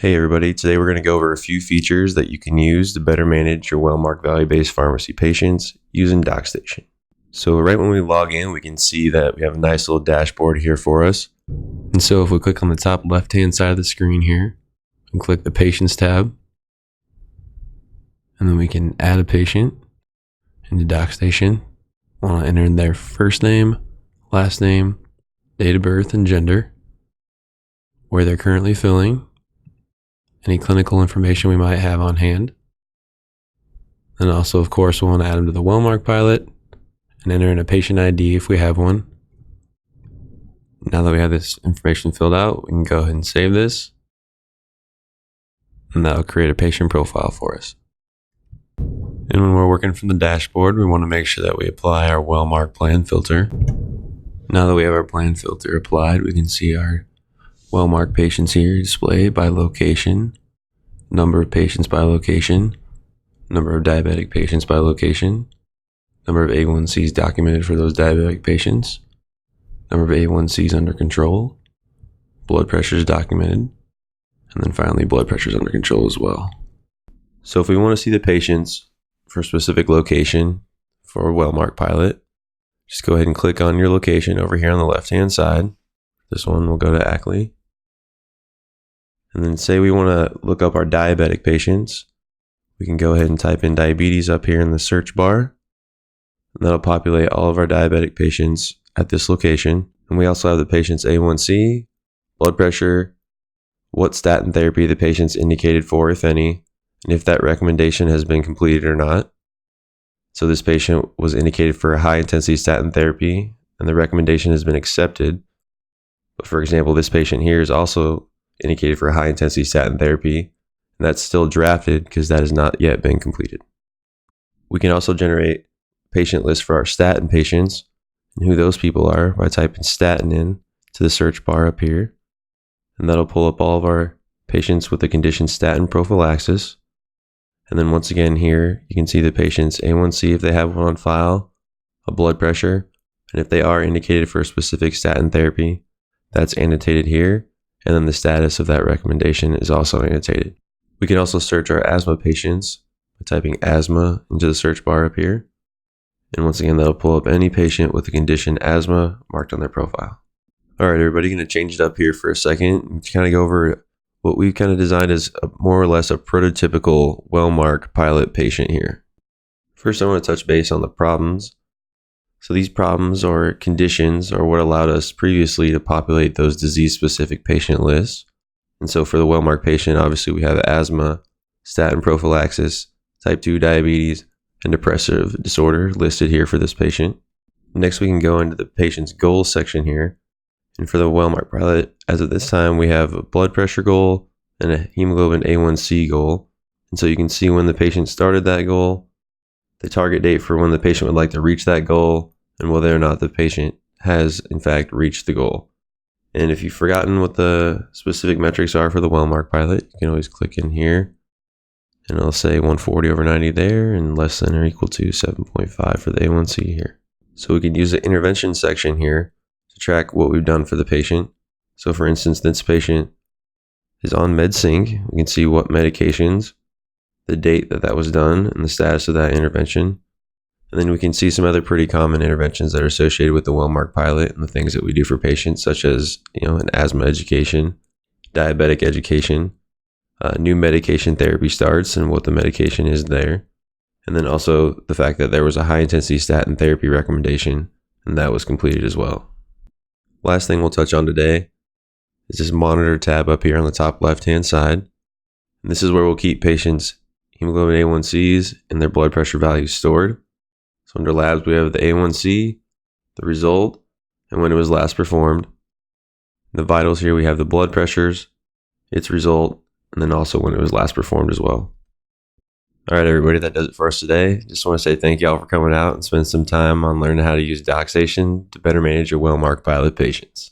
Hey everybody, today we're going to go over a few features that you can use to better manage your Wellmark value-based pharmacy patients using DocStation. So right when we log in, we can see that we have a nice little dashboard here for us. And so if we click on the top left-hand side of the screen here and click the Patients tab, and then we can add a patient into DocStation. Want to enter in their first name, last name, date of birth, and gender, where they're currently filling, any clinical information we might have on hand. And also, of course, we'll want to add them to the Wellmark pilot and enter in a patient ID if we have one. Now that we have this information filled out, we can go ahead and save this. And that'll create a patient profile for us. And when we're working from the dashboard, we want to make sure that we apply our Wellmark plan filter. Now that we have our plan filter applied, we can see our Wellmark patients here displayed by location, number of patients by location, number of diabetic patients by location, number of A1Cs documented for those diabetic patients, number of A1Cs under control, blood pressures documented, and then finally blood pressures under control as well. So if we want to see the patients for a specific location for a Wellmark pilot, just go ahead and click on your location over here on the left-hand side. This one will go to Ackley. And then say we want to look up our diabetic patients. We can go ahead and type in diabetes up here in the search bar. And that'll populate all of our diabetic patients at this location. And we also have the patient's A1C, blood pressure, what statin therapy the patient's indicated for, if any, and if that recommendation has been completed or not. So this patient was indicated for a high-intensity statin therapy, and the recommendation has been accepted. But for example, this patient here is also indicated for high-intensity statin therapy, and that's still drafted because that has not yet been completed. We can also generate patient lists for our statin patients and who those people are by typing statin in to the search bar up here, and that'll pull up all of our patients with the condition statin prophylaxis. And then once again here, you can see the patient's A1C if they have one on file, a blood pressure, and if they are indicated for a specific statin therapy, that's annotated here. And then the status of that recommendation is also annotated. We can also search our asthma patients by typing asthma into the search bar up here. And once again, that'll pull up any patient with the condition asthma marked on their profile. All right, everybody, going to change it up here for a second and kind of go over what we've kind of designed as more or less a prototypical Wellmark pilot patient here. First, I want to touch base on the problems. So these problems or conditions are what allowed us previously to populate those disease-specific patient lists. And so for the Wellmark patient, obviously we have asthma, statin prophylaxis, type 2 diabetes, and depressive disorder listed here for this patient. Next, we can go into the patient's goals section here. And for the Wellmark pilot, as of this time, we have a blood pressure goal and a hemoglobin A1C goal. And so you can see when the patient started that goal, the target date for when the patient would like to reach that goal, and whether or not the patient has in fact reached the goal. And if you've forgotten what the specific metrics are for the Wellmark pilot, you can always click in here and it'll say 140/90 there and less than or equal to 7.5 for the A1C here. So we can use the intervention section here to track what we've done for the patient. So for instance, this patient is on MedSync. We can see what medications, the date that was done, and the status of that intervention. And then we can see some other pretty common interventions that are associated with the Wellmark pilot and the things that we do for patients, such as, an asthma education, diabetic education, new medication therapy starts and what the medication is there. And then also the fact that there was a high-intensity statin therapy recommendation, and that was completed as well. Last thing we'll touch on today is this monitor tab up here on the top left-hand side. And this is where we'll keep patients' hemoglobin A1Cs and their blood pressure values stored. So under labs, we have the A1C, the result, and when it was last performed. The vitals here, we have the blood pressures, its result, and then also when it was last performed as well. All right, everybody, that does it for us today. Just want to say thank y'all for coming out and spending some time on learning how to use DocStation to better manage your Wellmark pilot patients.